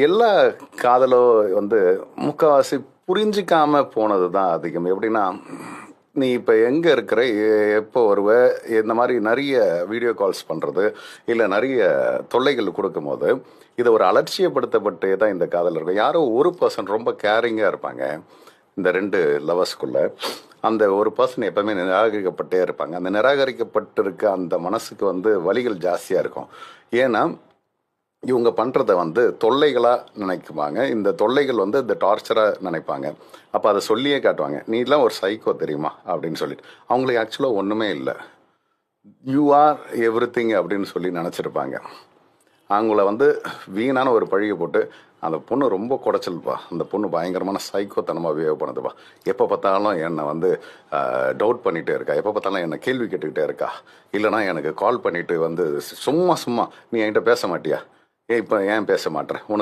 எல்லா காதலும் வந்து முக்கால்வாசி புரிஞ்சிக்காம போனது தான் அதிகம். எப்படின்னா, நீ இப்போ எங்கே இருக்கிற, எப்போ வருவ, இந்த மாதிரி நிறைய வீடியோ கால்ஸ் பண்ணுறது, இல்லை நிறைய தொல்லைகள் கொடுக்கும்போது, இதை ஒரு அலட்சியப்படுத்தப்பட்டே தான் இந்த காதல் இருக்கும். யாரோ ஒரு பர்சன் ரொம்ப கேரிங்காக இருப்பாங்க இந்த ரெண்டு லவர்ஸ்குள்ள. அந்த ஒரு பர்சன் எப்பவுமே நிராகரிக்கப்பட்டே இருப்பாங்க. அந்த நிராகரிக்கப்பட்டிருக்க அந்த மனசுக்கு வந்து வலிகள் ஜாஸ்தியாக இருக்கும். ஏன்னா இவங்க பண்ணுறத வந்து தொல்லைகளாக நினைக்குவாங்க. இந்த தொல்லைகள் வந்து இந்த டார்ச்சராக நினைப்பாங்க. அப்போ அதை சொல்லியே காட்டுவாங்க, நீலாம் ஒரு சைக்கோ தெரியுமா அப்படின்னு சொல்லிட்டு. அவங்களுக்கு ஆக்சுவலாக ஒன்றுமே இல்லை, யூ ஆர் எவ்ரி திங் அப்படின்னு சொல்லி நினச்சிருப்பாங்க. அவங்கள வந்து வீணான ஒரு பழியை போட்டு, அந்த பொண்ணு ரொம்ப குடைச்சல்ப்பா, அந்த பொண்ணு பயங்கரமான சைக்கோத்தனமாக பிஹேவ் பண்ணுதுப்பா, எப்போ பார்த்தாலும் என்னை வந்து டவுட் பண்ணிகிட்டே இருக்கா, எப்போ பார்த்தாலும் என்னை கேள்வி கேட்டுக்கிட்டே இருக்கா, இல்லைனா எனக்கு கால் பண்ணிவிட்டு வந்து சும்மா சும்மா நீ என்கிட்ட பேச மாட்டியா, இப்போ ஏன் பேச மாட்டேற, உனக்கு